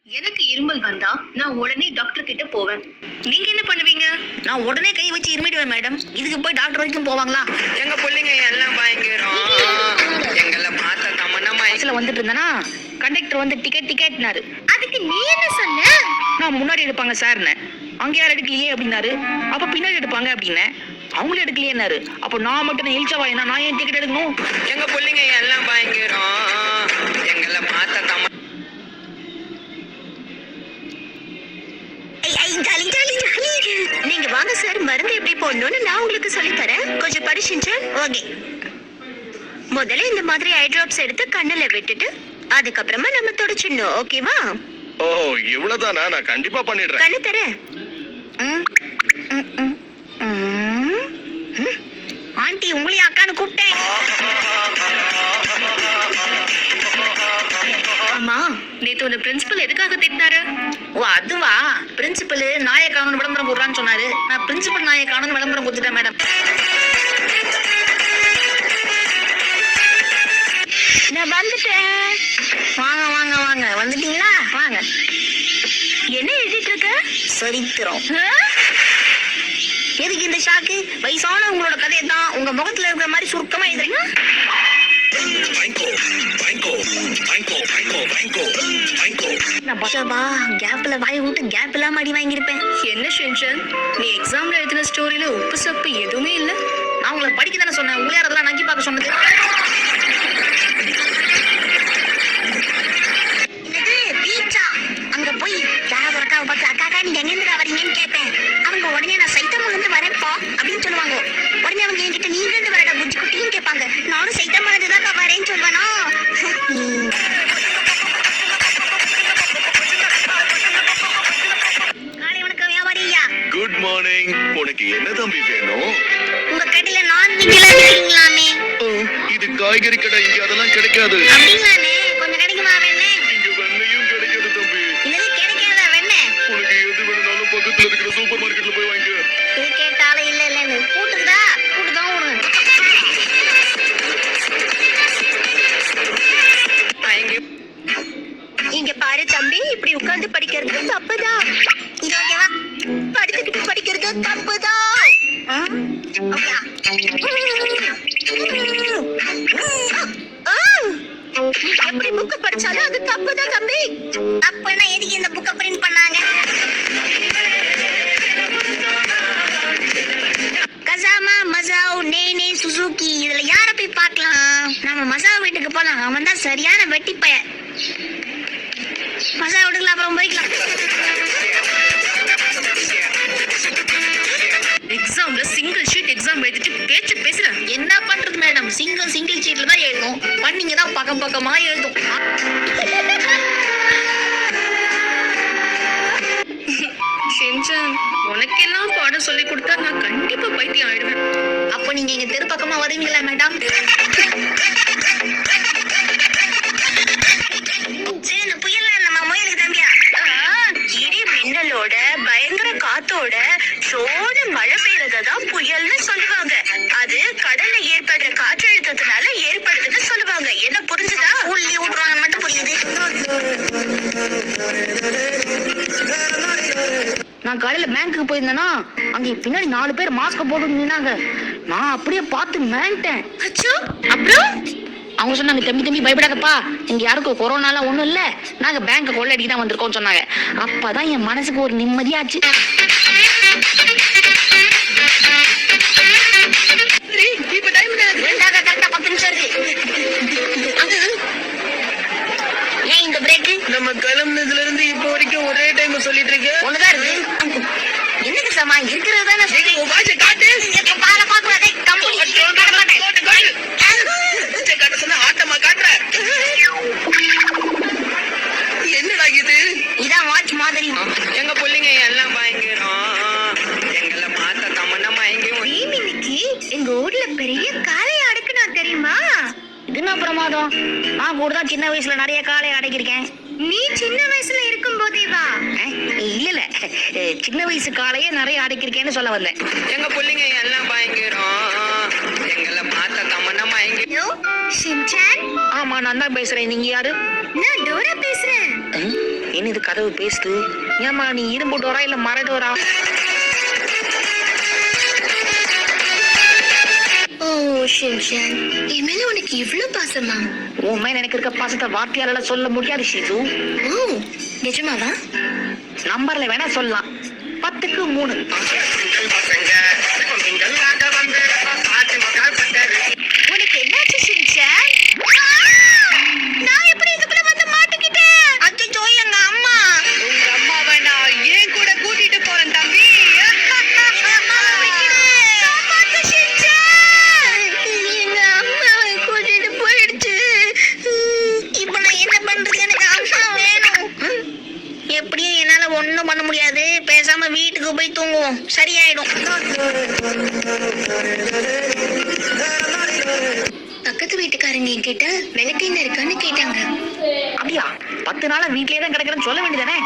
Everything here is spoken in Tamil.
எனக்கு இருமல் வந்தா நான் உடனே டாக்டர் கிட்ட போவேன். நீங்க என்ன பண்ணுவீங்க? நான் உடனே கை வச்சு இருமிடுவேன் மேடம். இதுக்கு போய் டாக்டர் வரைக்கும் போவாங்களா? எங்க பிள்ளைங்க எல்லாம் பயங்கரம். எங்களை பார்த்த தமன்னமா பஸ்ல வந்துட்டு இருந்தேனா கண்டக்டர் வந்து டிக்கெட்னாரு. அதுக்கு நீ என்ன சொன்ன? நான் முன்னாடி எடுப்பாங்க சார்னு. அங்க யாரும் எடுக்கலையே அப்படின்னாரு. அப்ப பின்னாடி எடுப்பாங்க அப்படின்னு அவங்களும் எடுக்கலையேன்னாரு. அப்ப நான் மட்டும் இழிச்சவாயினா நான் ஏன் டிக்கெட் எடுக்கணும்? எங்க பிள்ளைங்க எல்லாம் பயங்கரம். எங்களை பார்த்த தம நீங்க வாங்க சார், மருந்து எப்படி போடணும்னு நான் உங்களுக்கு சொல்லி தரேன். கொஞ்சம் படிச்சுட்டு ஓகே. முதல்ல இந்த மாதிரி ஐ டிராப்ஸ் எடுத்து கண்ணுல விட்டுட்டு அதுக்கப்புறமா நம்ம தொடச்சிடணும். ஓகேவா? ஓ இவ்வளவுதானா? நான் கண்டிப்பா பண்ணிடுறேன். கண்ணு தரேன். ஆண்டி உங்களையும் அக்கான்னு கூப்பிட்டேன். அம்மா, நேத்து உன்னை பிரின்சிபல் எதுக்காக திட்டினாரு? ஓ அதுவா? பிரின்சிபல் நாயை காணும் விளம்பரம் போடுறான்னு சொன்னாரு. நான் பிரின்சிபல் நாயை காணும் விளம்பரம் கொடுத்துட்டேன் மேடம். நான் வந்துட்டேன். வாங்க வாங்க வாங்க, வந்துட்டீங்களா? வாங்க. என்ன எழுதிட்டு இருக்க? சரித்திரம். எதுக்கு இந்த ஷாக்கு? வயசான உங்களோட கதையை தான் உங்க முகத்துல இருக்கிற மாதிரி சுருக்கமா எழுதுறீங்க. கேப்ல வாய் விட்டு கேப் இல்லாம அடி வாங்கியிருப்பேன். என்ன ஷென்ஷன், நீ எக்ஸாம்ல எழுதின ஸ்டோரியில உப்பு சப்பு எதுவுமே இல்ல. நான் உங்களை படிக்க தானே சொன்னேன். உள்ளே அதெல்லாம் நக்கி பார்க்க சொன்னது. அங்க போய் யாராவது ஒரு அக்காவை பார்த்து அக்கா நீங்க எங்க இருந்து வரீங்கன்னு கேட்பேன். அவங்க உடனே நான் சைத்தம்ல இருந்து வரேன்ப்பா அப்படின்னு சொல்லுவாங்க. உடனே அவங்க என்கிட்ட நீங்க இருந்து வரடா புஜ்ஜி குட்டின்னு கேட்பாங்க. நானும் சைத்தம்ல இருந்து தான் வரேன்னு சொல்லுவேனா. காலை வணக்கம் வியாபாரியா. Good morning. உனக்கு என்ன தம்பி வேணும்? உங்க கடையில நான்வெஜ் எல்லாம் இருக்கீங்களாமே? ஓ, இது காய்கறி கடை. இங்க அதெல்லாம் கிடைக்காது. அப்படிங்களானே? கொஞ்சம் கிடைக்குமா வேணே? இங்க வெண்ணையும் கிடைக்காது தம்பி. இல்லது கிடைக்காதா வேணே? உனக்கு எது வேணும்னாலும் பக்கத்துல இருக்கிற சூப்பர் மார்க்கெட்ல போய் வாங்கிக்க. இது கேட்டாலும் இல்ல இல்லன்னு கூட்டுதா கூட்டுதான் விடுங்க. இங்க பாரு தம்பி, இப்படி உட்கார்ந்து படிக்கிறது தப்புதான். இது ஓகேவா? படுத்துக்கிட்டு படிக்கிறது தப்புதான். எப்படி புக்கு படிச்சாலும் அது தப்புதான் தம்பி. அப்பனா எதுக்கு இந்த புக்கை பிரிண்ட் பண்ணாங்க? கசாமா மசாவ் நேனே சுசுகி இதுல யார போய் பார்க்கலாம்? நம்ம மசாவ் வீட்டுக்கு போலாம். அவன் தான் சரியான வெட்டி பையன். மசாவ் வீட்டுக்குள்ள அப்புறம் போய்க்கலாம். எக்ஸாம்ல சிங்கிள் ஷீட் எக்ஸாம் எழுதிட்டு பேச்சு பேசுறேன். என்ன பண்றது மேடம்? சிங்கிள் ஷீட்ல தான் எழுதும். பண்ணீங்க தான் பக்கம் பக்கமா எழுதும். ஷென்ஷன், உனக்கெல்லாம் பாடம் சொல்லி கொடுத்தா நான் கண்டிப்பா பைத்தியம் ஆயிடுவேன். அப்ப நீங்க இங்க தெரு பக்கமா வருவீங்களா மேடம்? புயல் நம்ம முயலுக்கு தம்பியா? இடி மின்னலோட பயங்கர காத்தோட சோன மழை பெய்யறதான் புயல்னு சொல்லுவாங்க. அது கடல்ல ஏற்படுற காற்றழுத்தத்தினால ஏற்படுதுன்னு சொல்லுவாங்க. என்ன புரிஞ்சுதா? உள்ளி விட்டுறாங்க மட்டும் புரியுது. நான் காலையில பேங்க்குக்கு போயிருந்தேன்னா அங்க பின்னாடி 4 பேர் மாஸ்க் போட்டு நின்னாங்க. நான் அப்படியே பார்த்து மேன்ட்டேன். அச்சோ, அப்புறம் அவங்க சொன்னாங்க, தம்பி பயப்படாதப்பா, இங்க யாருக்கும் கொரோனாலாம் ஒண்ணும் இல்ல, நாங்க பேங்க் கொள்ளடிக்க தான் வந்திருக்கோம் சொன்னாங்க. அப்பதான் என் மனசுக்கு ஒரு நிம்மதியாச்சு. இப்ப டைம் கரெக்டா 10 நிமிஷம் இருக்கு. ஏன் இந்த பிரேக்? நம்ம கிளம்புனதுல இருந்து இப்போ வரைக்கும் ஒரே டைம் சொல்லிட்டு இருக்கு. ஒண்ணுதான் இருக்கு. என்னக்கு சமா இருக்கிறது தானே சரி. காட்டு பால பாக்குறதே கம்பெனி ஆட்டமா காட்டுற. என்னடா இது? இதான் வாட்ச் மாதிரி. எங்க பிள்ளைங்க எல்லாம் பயங்கரம். எங்களை பார்த்த தமன்னமா எங்கேயும் இன்னைக்கு எங்க ஊர்ல பெரிய காளைய அடக்குனா தெரியுமா? இது என்ன பிரமாதம்? நான் கூட தான் சின்ன வயசுல நிறைய காளையை அடக்கியிருக்கேன். நீ சின்ன வயசுல இருக்கும் போதே வா. இல்ல சின்ன வயசு காளையே நிறைய அடக்கியிருக்கேன்னு சொல்ல வந்தேன். எங்க பிள்ளைங்க எல்லாம் பயங்கரம். எங்களை பார்த்த தமன்னமா எங்கேயும் ஷின்சான், ஆமா நான் தான் பேசுறேன். நீங்க யாரு? நான் டோரா பேசுறேன். என்ன இது கதவு பேசுது? ஏமா நீ இரும்பு டோரா இல்ல மர டோரா? ஓ ஷின்சான், என் மேல உனக்கு இவ்ளோ பாசமா? உன் மேல எனக்கு இருக்க பாசத்தை வார்த்தையால சொல்ல முடியாது ஷிசு. ஓ நிஜமாவா? நம்பர்ல வேணா சொல்லலாம். 10க்கு 3. உனக்கு என்னாச்சு ஷின்சான்? நான் எப்படி இதுக்குள்ள வந்து மாட்டிக்கிட்டேன்? அச்சோ எங்க அம்மா. உங்க அம்மாவை நான் ஏன் கூட கூட்டிட்டு போறேன் தம்பி. காப்பாத்து ஷின்சான். எங்க அம்மாவை கூட்டிட்டு போயிடுச்சு. இப்ப நான் என்ன பண்றது? எனக்கு அம்மா வேணும். எப்படியும் என்னால ஒண்ணும் பண்ண முடியாது. பேசாம வீட்டுக்கு போய் தூங்குவோம், சரியாயிடும். பக்கத்து வீட்டுக்காரங்க என்கிட்ட விளக்கு என்ன இருக்கான்னு கேட்டாங்க. அப்படியா? 10 நாளா வீட்லயே தான் கிடக்குறேன்னு சொல்ல வேண்டியதானே?